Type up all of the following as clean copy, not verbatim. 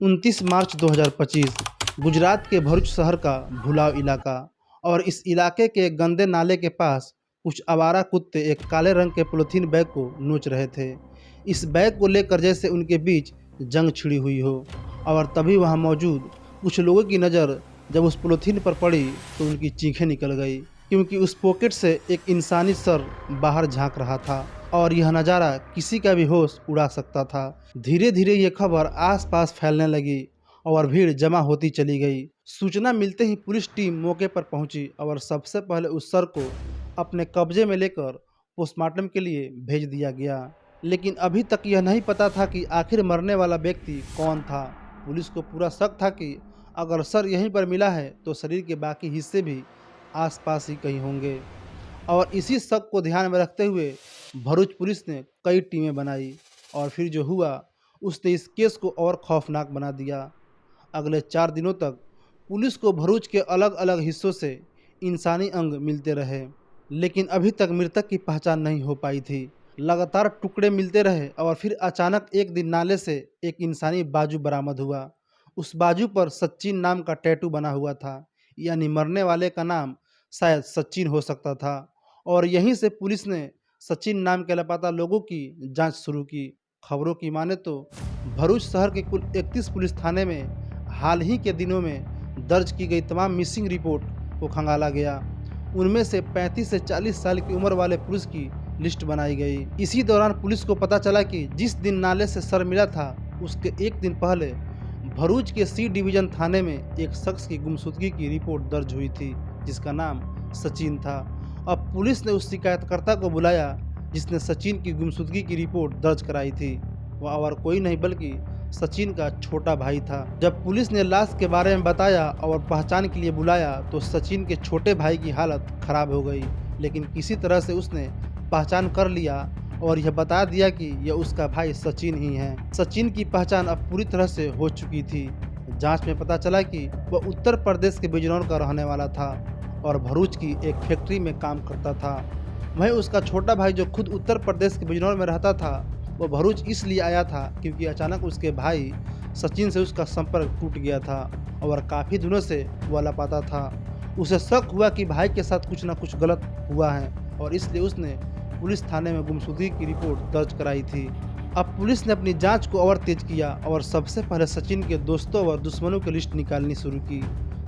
29 मार्च 2025 गुजरात के भरूच शहर का भुलाव इलाका। और इस इलाके के गंदे नाले के पास कुछ आवारा कुत्ते एक काले रंग के पॉलीथीन बैग को नोच रहे थे। इस बैग को लेकर जैसे उनके बीच जंग छिड़ी हुई हो। और तभी वहां मौजूद कुछ लोगों की नज़र जब उस पॉलीथीन पर पड़ी तो उनकी चीखें निकल गई, क्योंकि उस पॉकेट से एक इंसानी सर बाहर झांक रहा था और यह नज़ारा किसी का भी होश उड़ा सकता था। धीरे धीरे ये खबर आसपास फैलने लगी और भीड़ जमा होती चली गई। सूचना मिलते ही पुलिस टीम मौके पर पहुंची और सबसे पहले उस सर को अपने कब्जे में लेकर पोस्टमार्टम के लिए भेज दिया गया। लेकिन अभी तक यह नहीं पता था कि आखिर मरने वाला व्यक्ति कौन था। पुलिस को पूरा शक था कि अगर सर यहीं पर मिला है तो शरीर के बाकी हिस्से भी आसपास ही कहीं होंगे। और इसी शक को ध्यान में रखते हुए भरूच पुलिस ने कई टीमें बनाई और फिर जो हुआ उसने इस केस को और खौफनाक बना दिया। अगले 4 दिनों तक पुलिस को भरूच के अलग अलग हिस्सों से इंसानी अंग मिलते रहे, लेकिन अभी तक मृतक की पहचान नहीं हो पाई थी। लगातार टुकड़े मिलते रहे और फिर अचानक एक दिन नाले से एक इंसानी बाजू बरामद हुआ। उस बाजू पर सचिन नाम का टैटू बना हुआ था, यानी मरने वाले का नाम शायद सचिन हो सकता था। और यहीं से पुलिस ने सचिन नाम के लापता लोगों की जांच शुरू की। खबरों की माने तो भरूच शहर के कुल 31 पुलिस थाने में हाल ही के दिनों में दर्ज की गई तमाम मिसिंग रिपोर्ट को खंगाला गया। उनमें से 35 से 40 साल की उम्र वाले पुरुष की लिस्ट बनाई गई। इसी दौरान पुलिस को पता चला कि जिस दिन नाले से सर मिला था उसके एक दिन पहले भरूच के सी डिवीजन थाने में एक शख्स की गुमशुदगी की रिपोर्ट दर्ज हुई थी, जिसका नाम सचिन था। अब पुलिस ने उस शिकायतकर्ता को बुलाया जिसने सचिन की गुमशुदगी की रिपोर्ट दर्ज कराई थी। वह और कोई नहीं बल्कि सचिन का छोटा भाई था। जब पुलिस ने लाश के बारे में बताया और पहचान के लिए बुलाया तो सचिन के छोटे भाई की हालत खराब हो गई, लेकिन किसी तरह से उसने पहचान कर लिया और यह बता दिया कि यह उसका भाई सचिन ही है। सचिन की पहचान अब पूरी तरह से हो चुकी थी। जांच में पता चला कि वह उत्तर प्रदेश के बिजनौर का रहने वाला था और भरूच की एक फैक्ट्री में काम करता था। वहीं उसका छोटा भाई जो खुद उत्तर प्रदेश के बिजनौर में रहता था, वह भरूच इसलिए आया था क्योंकि अचानक उसके भाई सचिन से उसका संपर्क टूट गया था और काफ़ी दिनों से वह लापता था। उसे शक हुआ कि भाई के साथ कुछ न कुछ गलत हुआ है और इसलिए उसने पुलिस थाने में गुमशुदगी की रिपोर्ट दर्ज कराई थी। अब पुलिस ने अपनी जांच को और तेज किया और सबसे पहले सचिन के दोस्तों और दुश्मनों की लिस्ट निकालनी शुरू की।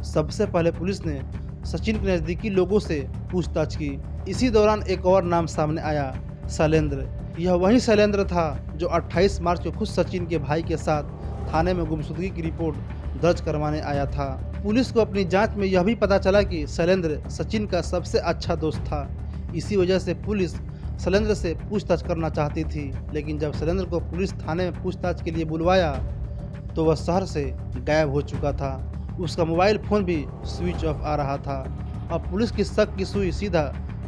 सबसे पहले पुलिस ने सचिन के नज़दीकी लोगों से पूछताछ की। इसी दौरान एक और नाम सामने आया, शैलेंद्र। यह वही शैलेंद्र था जो 28 मार्च को खुद सचिन के भाई के साथ थाने में गुमशुदगी की रिपोर्ट दर्ज करवाने आया था। पुलिस को अपनी जांच में यह भी पता चला कि शैलेंद्र सचिन का सबसे अच्छा दोस्त था। इसी वजह से पुलिस शैलेंद्र से पूछताछ करना चाहती थी, लेकिन जब शैलेंद्र को पुलिस थाने में पूछताछ के लिए बुलवाया तो वह शहर से गायब हो चुका था। उसका मोबाइल फ़ोन भी स्विच ऑफ आ रहा था। अब पुलिस की शक की सुई सीधा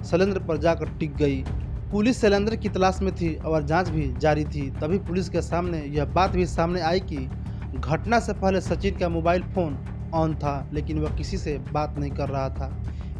शैलेंद्र पर जाकर टिक गई। पुलिस शैलेंद्र की तलाश में थी और जांच भी जारी थी। तभी पुलिस के सामने यह बात भी सामने आई कि घटना से पहले सचिन का मोबाइल फ़ोन ऑन था, लेकिन वह किसी से बात नहीं कर रहा था,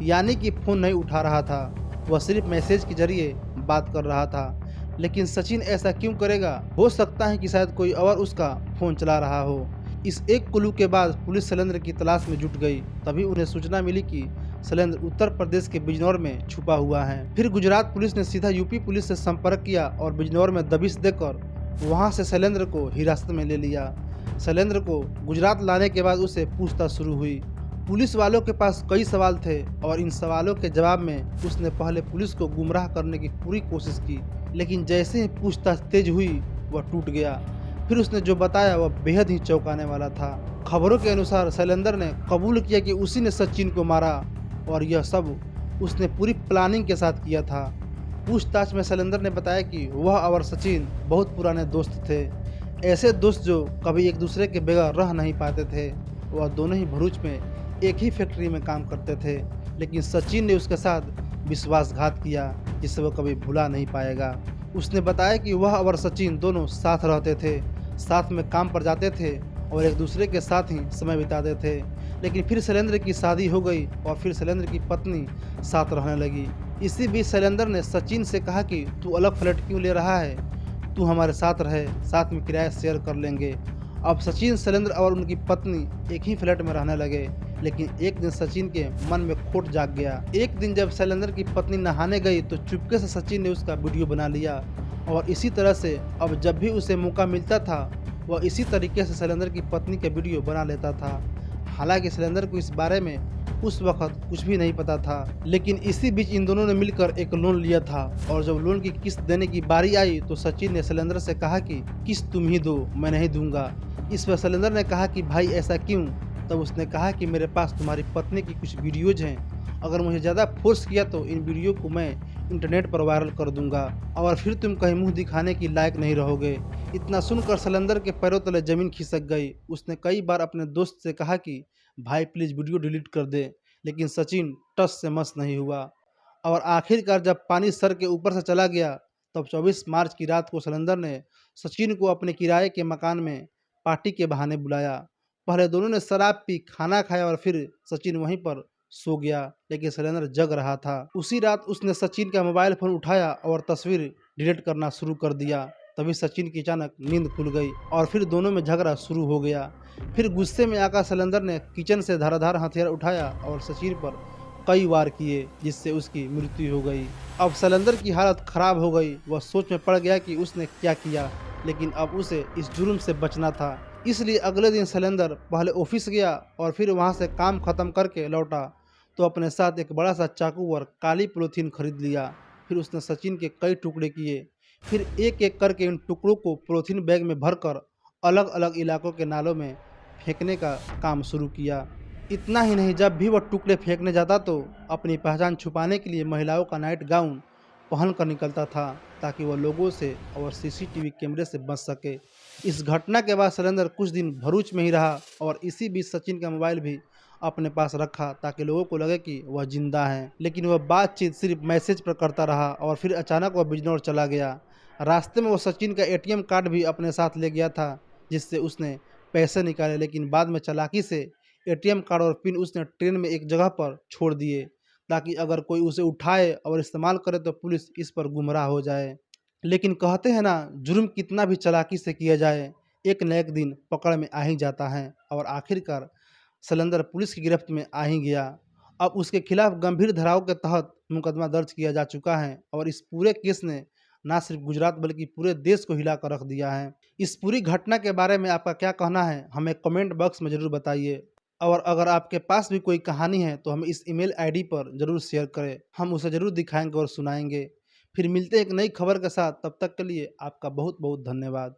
यानी कि फ़ोन नहीं उठा रहा था। वह सिर्फ मैसेज के जरिए बात कर रहा था। लेकिन सचिन ऐसा क्यों करेगा? हो सकता है कि शायद कोई और उसका फ़ोन चला रहा हो। इस एक क्लू के बाद पुलिस शैलेंद्र की तलाश में जुट गई। तभी उन्हें सूचना मिली कि शैलेंद्र उत्तर प्रदेश के बिजनौर में छुपा हुआ है। फिर गुजरात पुलिस ने सीधा यूपी पुलिस से संपर्क किया और बिजनौर में दबिश देकर वहां से शैलेंद्र को हिरासत में ले लिया। शैलेंद्र को गुजरात लाने के बाद उसे पूछताछ शुरू हुई। पुलिस वालों के पास कई सवाल थे और इन सवालों के जवाब में उसने पहले पुलिस को गुमराह करने की पूरी कोशिश की, लेकिन जैसे ही पूछताछ तेज हुई वह टूट गया। फिर उसने जो बताया वह बेहद ही चौंकाने वाला था। खबरों के अनुसार शैलेंद्र ने कबूल किया कि उसी ने सचिन को मारा और यह सब उसने पूरी प्लानिंग के साथ किया था। पूछताछ में शैलेंद्र ने बताया कि वह और सचिन बहुत पुराने दोस्त थे, ऐसे दोस्त जो कभी एक दूसरे के बगैर रह नहीं पाते थे। वह दोनों ही भरूच में एक ही फैक्ट्री में काम करते थे, लेकिन सचिन ने उसके साथ विश्वासघात किया जिसे वह कभी भुला नहीं पाएगा। उसने बताया कि वह और सचिन दोनों साथ रहते थे, साथ में काम पर जाते थे और एक दूसरे के साथ ही समय बिताते थे। लेकिन फिर शैलेंद्र की शादी हो गई और फिर शैलेंद्र की पत्नी साथ रहने लगी। इसी बीच शैलेंद्र ने सचिन से कहा कि तू अलग फ्लैट क्यों ले रहा है, तू हमारे साथ रहे, साथ में किराया शेयर कर लेंगे। अब सचिन, शैलेंद्र और उनकी पत्नी एक ही फ्लैट में रहने लगे। लेकिन एक दिन सचिन के मन में खोट जाग गया। एक दिन जब शैलेंद्र की पत्नी नहाने गई तो चुपके से सचिन ने उसका वीडियो बना लिया और इसी तरह से अब जब भी उसे मौका मिलता था वह इसी तरीके से शैलेंद्र की पत्नी के वीडियो बना लेता था। हालांकि शैलेंद्र को इस बारे में उस वक्त कुछ भी नहीं पता था, लेकिन इसी बीच इन दोनों ने मिलकर एक लोन लिया था और जब लोन की किस्त देने की बारी आई तो सचिन ने शैलेंद्र से कहा कि किस्त तुम ही दो, मैं नहीं दूंगा। इस पर शैलेंद्र ने कहा कि भाई ऐसा क्यों? तब उसने कहा कि मेरे पास तुम्हारी पत्नी की कुछ वीडियोज हैं, अगर मुझे ज़्यादा फोर्स किया तो इन वीडियो को मैं इंटरनेट पर वायरल कर दूंगा और फिर तुम कहीं मुंह दिखाने की लायक नहीं रहोगे। इतना सुनकर शैलेंद्र के पैरों तले जमीन खिसक गई। उसने कई बार अपने दोस्त से कहा कि भाई प्लीज़ वीडियो डिलीट कर दे, लेकिन सचिन टस से मस नहीं हुआ और आखिरकार जब पानी सर के ऊपर से चला गया तब 24 मार्च की रात को शैलेंद्र ने सचिन को अपने किराए के मकान में पार्टी के बहाने बुलाया। पहले दोनों ने शराब पी, खाना खाया और फिर सचिन वहीं पर सो गया, लेकिन शैलेंद्र जग रहा था। उसी रात उसने सचिन का मोबाइल फोन उठाया और तस्वीर डिलीट करना शुरू कर दिया। तभी सचिन की अचानक नींद खुल गई और फिर दोनों में झगड़ा शुरू हो गया। फिर गुस्से में आकर शैलेंद्र ने किचन से धाराधार हथियार उठाया और सचिन पर कई वार किए, जिससे उसकी मृत्यु हो गई। अब शैलेंद्र की हालत खराब हो गई। वह सोच में पड़ गया कि उसने क्या किया, लेकिन अब उसे इस जुर्म से बचना था। इसलिए अगले दिन शैलेंद्र पहले ऑफिस गया और फिर वहां से काम खत्म करके लौटा तो अपने साथ एक बड़ा सा चाकू और काली पॉलीथीन खरीद लिया। फिर उसने सचिन के कई टुकड़े किए। फिर एक एक करके इन टुकड़ों को पॉलीथीन बैग में भरकर अलग अलग इलाकों के नालों में फेंकने का काम शुरू किया। इतना ही नहीं, जब भी वह टुकड़े फेंकने जाता तो अपनी पहचान छुपाने के लिए महिलाओं का नाइट गाउन पहन कर निकलता था ताकि वह लोगों से और सीसीटीवी कैमरे से बच सके। इस घटना के बाद शैलेंद्र कुछ दिन भरूच में ही रहा और इसी बीच सचिन का मोबाइल भी अपने पास रखा ताकि लोगों को लगे कि वह जिंदा है, लेकिन वह बातचीत सिर्फ मैसेज पर करता रहा और फिर अचानक वह बिजनौर चला गया। रास्ते में वो सचिन का एटीएम कार्ड भी अपने साथ ले गया था जिससे उसने पैसे निकाले, लेकिन बाद में चालाकी से एटीएम कार्ड और पिन उसने ट्रेन में एक जगह पर छोड़ दिए ताकि अगर कोई उसे उठाए और इस्तेमाल करे तो पुलिस इस पर गुमराह हो जाए। लेकिन कहते हैं ना, जुर्म कितना भी चालाकी से किया जाए एक न एक दिन पकड़ में आ ही जाता है और आखिरकार शैलेंद्र पुलिस की गिरफ्त में आ ही गया। अब उसके खिलाफ गंभीर धाराओं के तहत मुकदमा दर्ज किया जा चुका है और इस पूरे केस ने न सिर्फ गुजरात बल्कि पूरे देश को हिला कर रख दिया है। इस पूरी घटना के बारे में आपका क्या कहना है, हमें कमेंट बॉक्स में ज़रूर बताइए और अगर आपके पास भी कोई कहानी है तो हमें इस ईमेल आईडी पर ज़रूर शेयर करें, हम उसे ज़रूर दिखाएंगे और सुनाएंगे। फिर मिलते हैं एक नई खबर के साथ, तब तक के लिए आपका बहुत बहुत धन्यवाद।